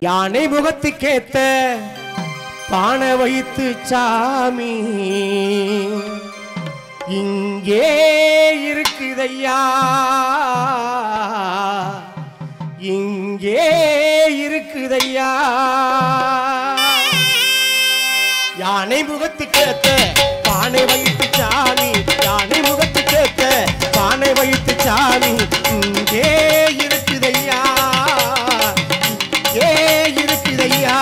யானை முகத்துக்கேத்த பானை வைத்து சாமி இங்கே இருக்குதையா, இங்கே இருக்குதையா. யானை முகத்துக்கேத்த பானை வைத்து சாமி, யானை முகத்துக்கேத்த பானை வைத்து சாமி இங்கே இருக்குதையா, இங்கே இருக்குதையா.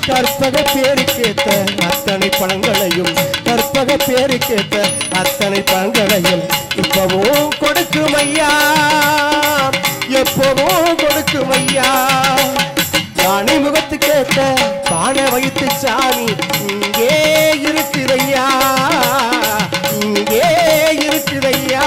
கற்பக பேருக்கேத்த அத்தனை பழங்களையும், கற்பக பேருக்கேத்த அத்தனை பழங்களையும் இப்பவும் கொடுக்குமையா, எப்பவும் கொடுக்குமையா. யானை முகத்துக்கேத்த பானை வைத்து சாமி இங்கே இருக்குதையா, இங்கே இருக்குதையா.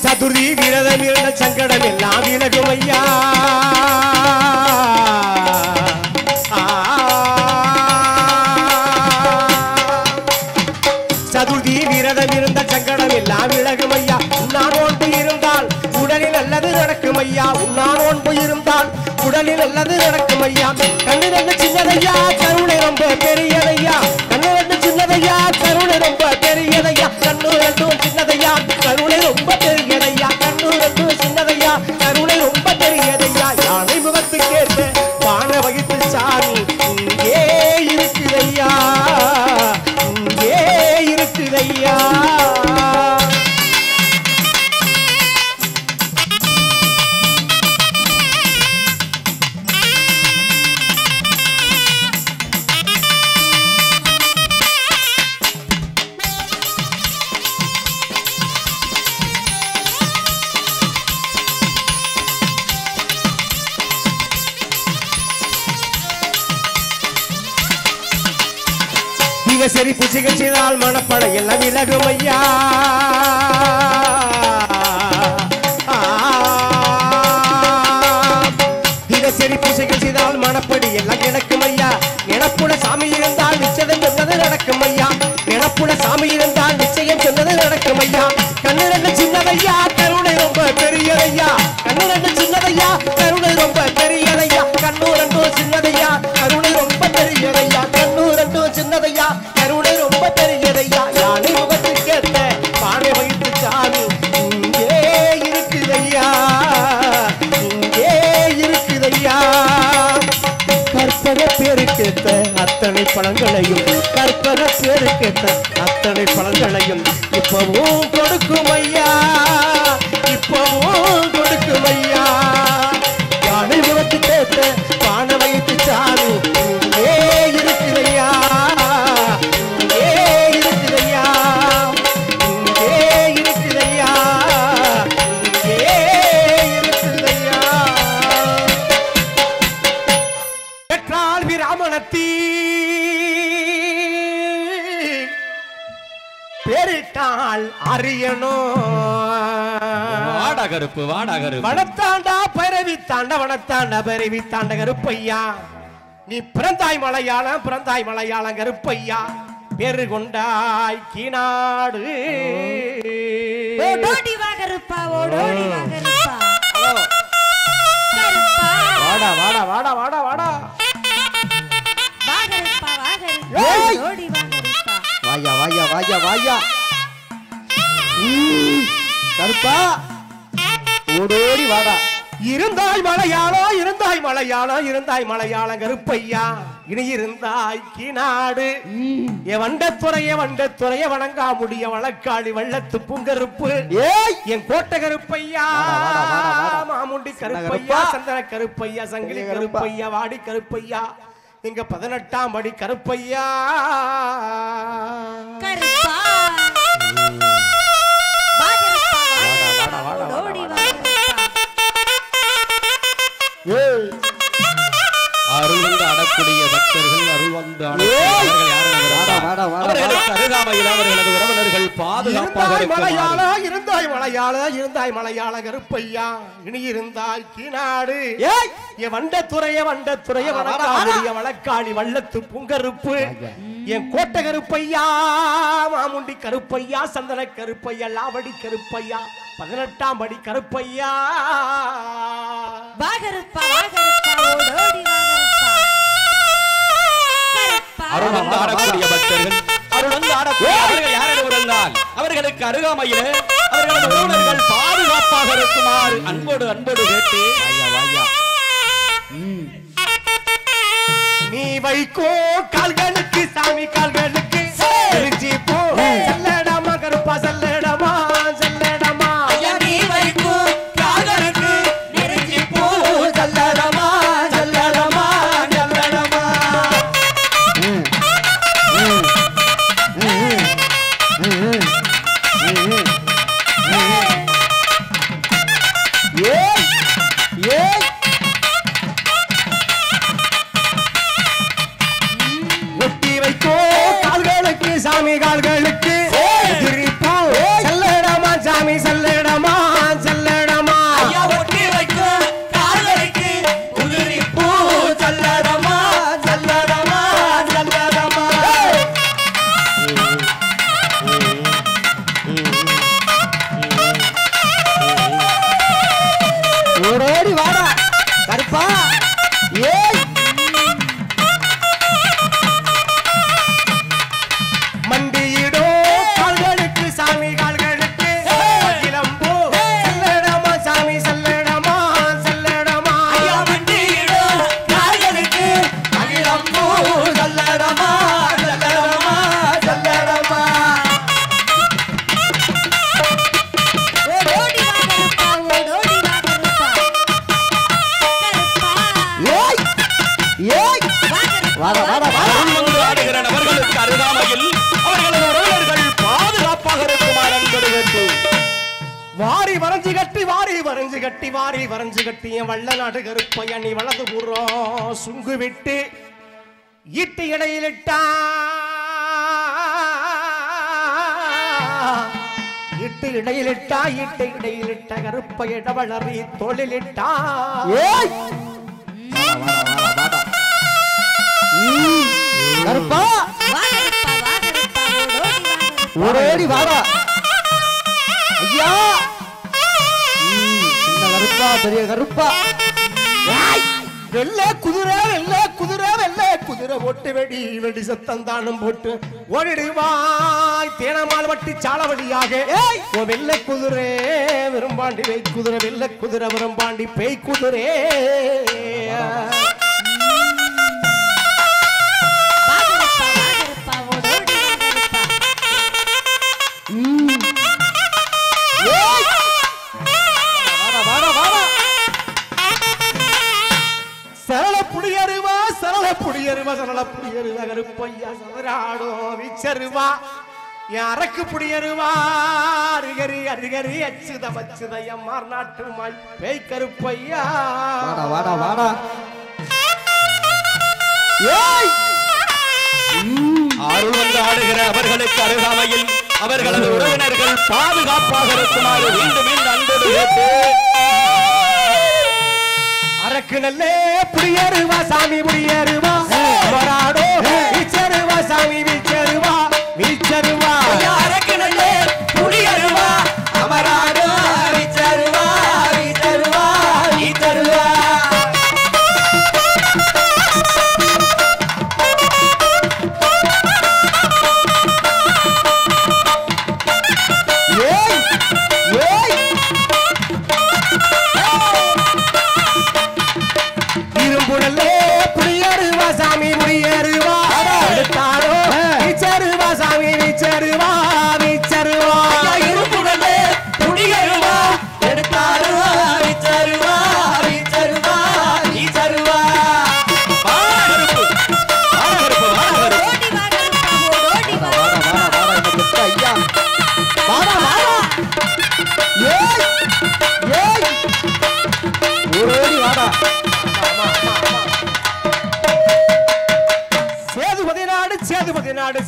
சதுர்த்தி விரதம் இருந்த சங்கடம் எல்லாம் விலகுமையா, சதுர்த்தி விரதம் இருந்த சங்கடம் எல்லாம் விலகுமையா. உன்னான் நோன்பு இருந்தால் உடலில் நல்லது நடக்குமையா, உன்னான் நோன்பு இருந்தால் உடலில் நல்லது நடக்குமையா. கண்ணு ரெண்டு சின்னதையா, கருணை ரொம்ப பெரியதையா, கண்ணு ரெண்டு சின்னதையா, கருணை ரொம்ப பெரியதையா, கண்ணு ரெண்டும் சின்னதையா, கருணை ரொம்ப பெரியதையா, கண்ணு ரெண்டும் சின்னதையா, கருணை ரொம்ப பெரியதையா. யானை முகத்துக்கேற்ற பானை வகித்து சாமி இங்கே இருக்குதையா, இங்கே இருக்குதையா. சரி புசிகள் செய்தால் மனப்பட எல்லாம் விலகுமையா, சரி புசிகள் செய்தால் மனப்படி எல்லாம் நடக்குமையா. நினப்புல சாமி இருந்தால் நிச்சயம் சொன்னது நடக்குமையா, நினப்புல சாமி இருந்தால் நிச்சயம் சொன்னது நடக்குமையா. கண்ணு ரெண்டு சின்னதையா, கருணை ரொம்ப பெரியதையா, கண்ணு ரெண்டு சின்னதையா, கருணை ரொம்ப பெரியதையா, கண்ணு ரெண்டும் சின்னதையா, கருணை ரொம்ப பெரியதையா, கண்ணு ரெண்டும் சின்னதையா, கருணை ரொம்ப பெரியதையா. யானை முகத்துக்கேத்த பானை வைத்து சாமி இங்கே இருக்குதையா, இங்கே இருக்குதையா. கற்பக பேருக்கேத்த அத்தனை பழங்களையும், கற்பக பேருக்கேத்த அத்தனை பழங்களையும் இப்பவும் கொடுக்குமையா, இப்பவும் கொடுக்குமையா. யானை முகத்துக்கேத்த பானை வைத்து சாமி இங்கே இருக்குதையா, இங்கே இருக்குதையா, இங்கே இருக்குதையா, இங்கே இருக்குதையா. பெற்றால் விராமணத்தி பேரிட்டால் அறியணும். வாடா கருப்பு, வாடா கருப்பு. வனத்தாண்டா பரவி தாண்ட, வனத்தாண்டா பரவி தாண்ட கருப்பையா. நீ பிறந்தாய் மலையாளம், பிறந்தாய் மலையாளம் கருப்பையா. பேரு கொண்டாய் கீநாடு. ஓடோடி வா கருப்பா, ஓடோடி வா கருப்பா. வாடா வாடா வாடா வாடா வாடா. வா கருப்பா, வா கருப்பா, ஓடோடி வா கருப்பா. வாயா வாயா வாயா வாயா. கருப்பா ஓடோடி வாடா. இருந்தாய் மலையாளம், இருந்தாய் மலையாளம், இருந்தாய் மலையாளம் கருப்பையா. இனி இருந்தாய் கீநாடு. என் வண்டத்துறைய வண்டத்துறைய வணங்கா முடிய வழக்காளி வள்ளத்து பூங்கருப்பு. என் கோட்டை கருப்பையா, மாமுண்டி கருப்பையா, சந்தன கருப்பையா, சங்கிலி கருப்பையா, வாடி கருப்பையா, இங்க 18ஆம் படி கருப்பையா. கருப்பா வா கருப்பா, ஓடோடி வா கருப்பா. அருள் அடக்கு ஆடக்கூடிய பக்தர்கள் அருள் வந்து அவர்கள் அவர்களுக்கு அருகாமையில் அவர்களது உறவினர்கள் பாதுகாப்பாக இருந்தாய் மலையாள கருப்பையா இனி இருந்தாய் கீநாடு என் வண்டத்துறைய வழக்காளி வள்ளத்து பூங்கருப்பு என் கோட்டை கருப்பையா மாமுண்டி கருப்பையா சந்தன கருப்பையா லாவடி கருப்பையா 18ஆம் படி கருப்பையா அருள் ஆடக்கூடிய பக்தர்கள் அருள் ஆடக்கூடிய அவர்கள் யாரிடம் இருந்தால் அவர்களுக்கு அருகாமையில் அவர்களது உறவினர்கள் பாதுகாப்பாக இருக்குமாறு அன்போடு கேட்டு நீ வைக்கோ கால்களுக்கு சாமி கால்களுக்கு தெரிஞ்சி போ செல்லடமா கருப்பா செல்லடமா நீ வைக்கோ கால்களுக்கு தெரிஞ்சி போ செல்லடமா சாமி கால்களுக்கு திருப்போ செல்லடமா சாமி செல்லடமா ஐயா ஒட்டி வைக்கும் கால்களுக்கு திருப்போ செல்லடமா ஓடி வாடா கருப்பா ஏய் மண்டியிடோ கால்களுக்கு சாமி கால்களுக்கு இளம்போ செல்லடமா சாமி செல்லடமா ஐயா மண்டியிடோ கால்களுக்கு இளம்போ செல்லடமா ஓடோடி வா கருப்பா ஏய் வாடா அருள் வந்து ஆடுகிற நபர்களுக்கு அருகாமையில் அவர்களது உறவினர்கள் பாதுகாப்பாக இருக்குமாறு அன்போடு கேட்டு வாரி வரைஞ்சு கட்டி என் வள்ள நாடு கருப்பையா நீ வலது புறம் சுங்கு விட்டு ஈட்டு இடையிலிட்டா ஈட்டு இடையிலிட்ட கருப்பையிட வளரி தொழிலிட்டா கருப்பா ஓடி வாடா ஐயா சின்ன கருப்பா பெரிய கருப்பா வெள்ளை குதிரை போட்டு வெடி சத்தம் தானும் போட்டு ஓடிடுவாய் தேனமால் வட்டி சாலவடியாக வெள்ளை குதிரை விரும்பாண்டி பேய் குதிரை வெள்ளை குதிரை விரும்பாண்டி பேய் குதிரை சரள புடியருவா கருப்பையா சதராடோ விச்சருவா அரக்கு புடியருவா அருகரி அச்சுதயம் மார்நாட்டுமாய் பேய் கருப்பையா வாடா அருள் வந்து ஆடுகிற அவர்களுக்கு அருகாமையில் அவர்களது உறவினர்கள் பாதுகாப்பாக இருக்குமாறு மீண்டும் அன்போடு கேட்டு அரக்கு நல்லே புடியருவா சாமி புடியருவா வராடோ விச்சருவா சாமி விச்சருவா அரக்கு நல்லே புடியருவா அமராடோ விச்சருவா இரும்புடலே புடியருவா சாமி புடியருவா எடுத்தாரோ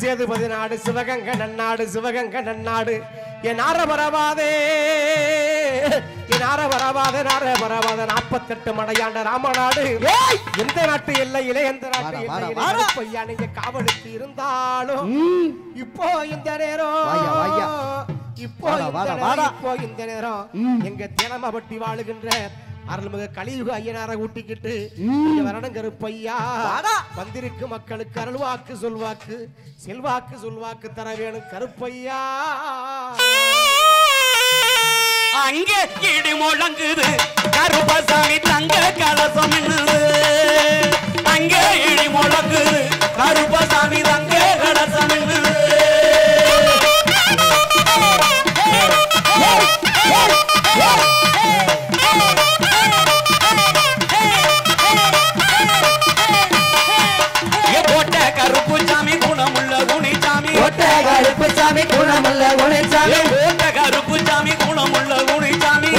சேதுபதி நாடு சிவகங்க நன்னாடு சிவகங்க நன்னாடு என் ஆரபரவாதே என் ஆரபரவாத 48 மடையாண்ட ராமநாடு எந்த நாட்டு எல்லையிலே எந்த நாட்டு எல்லையிலே பையா நீங்க காவலுக்கு இருந்தாலும் இப்போ இந்த நேரம் இப்போ இந்த நேரம் எங்க தினமபட்டி வாழுகின்ற அருள்மிகு கலியுக ஐயனாரை ஊட்டிக்கிட்டு வரணும் கருப்பையா வந்திருக்கு மக்களுக்கு அருள்வாக்கு சொல்வாக்கு செல்வாக்கு சொல்வாக்கு தர வேணும் கருப்பையா அங்கே இடி முழங்குது கருப்பசாமி தங்க கலசம் அங்கே இடி முழங்குது கருப்பசாமி தங்க கலசம் கருப்புசாமி குணமுள்ள குணிசாமி கருப்புசாமி குணமுள்ள குணிசாமி கருப்புசாமி குணமுள்ள குணிசாமி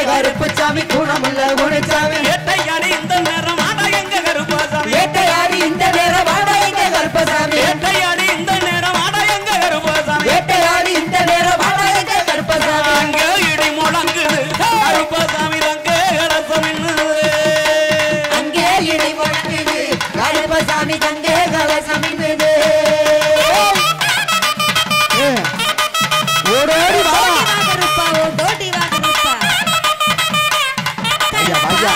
கருப்புசாமி குணமுள்ள குணிசாமி ஏட்டையாடி இந்த நேரம் ஆடா எங்க கருப்பசாமி ஏட்டையாடி இந்த நேரம் ஆடா எங்க கருப்பசாமி ஏட்டையாடி இந்த நேரம் ஆடா எங்க கருப்பசாமி ஏட்டையாடி இந்த நேரம் ஆடா எங்க கருப்பசாமி அங்க இடி முழங்குது கருப்பசாமி தங்க கலசம் அங்கே இடி முழங்குது கருப்பசாமி தங்க கலசம் ஓடோடி வா கருப்பா ஓடோடி வா கருப்பா ஐயா ஐயா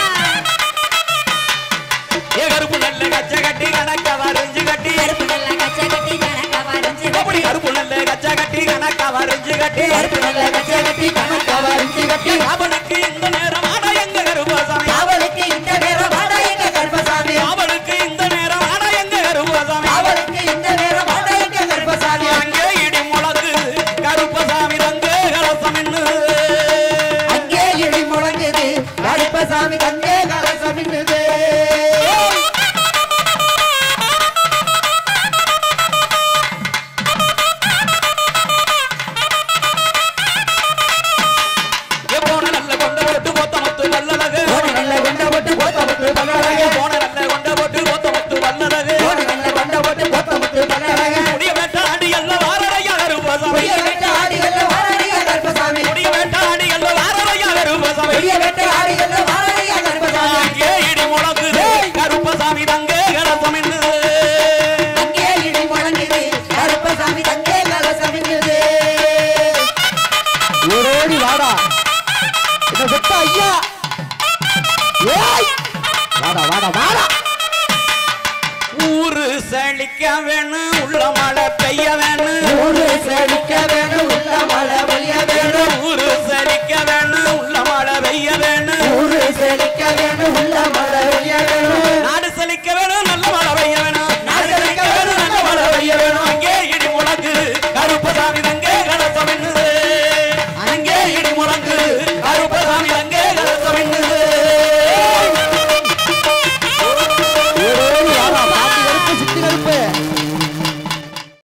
ஏ கருப்பு நல்ல கச்ச கட்டி கணக்க வரைஞ்சு கட்டி கருப்பு நல்ல கச்ச கட்டி கணக்க வரைஞ்சு அப்படி கருப்பு நல்ல கச்ச கட்டி கணக்க வரைஞ்சு கட்டி கருப்பு நல்ல கச்ச கட்டி கணக்க வரைஞ்சு கட்டி அவனுக்கு இந்த நேரம் ஆடா எங்க கருப்பசாமி அவளுக்கு இந்த நேரம் ஆடா எங்க கருப்பசாமி அவனுக்கு இந்த நேரம் ஆடா எங்க கருப்பசாமி அவளுக்கு இந்த நேரம் ஆடா எங்க கருப்பசாமி அங்கே இடி முழங்குது கருப்பசாமி தங்க கலசம் அங்கே இடி முழங்குது கருப்பசாமி தங்க கலசம் போன நல்ல கொண்ட போட்டு போத்த முத்து வல்லழகு நல்ல கொண்ட போட்டு போத்த முத்து பல்லழகு போன நல்ல கொண்ட போட்டு போத்த முத்து வல்லழகு நல்ல கொண்ட போட்டு போத்த முத்து பல்லழகு முடிய வேட்டாடி எல்லாம் வாரறையா கருப்பசாமி பெரிய வெட்ட ஆடிகள் வாரறிய கருப்பசாமி முடிய வேட்டாடி எல்லாம் வாரறையா கருப்பசாமி பெரிய வெட்ட ஆடிகள் வாரறிய கருப்பசாமி அங்கே இடி முழங்குது கருப்பசாமி தங்க கலசம் அங்கே இடி முழங்குது கருப்பசாமி தங்க கலசம் ஓடோடி வாடா என்ன வெட்ட ஐயா ஏய் வாடா வாடா வாடா ஊரு செழிக்க வேணும் உள்ள மழை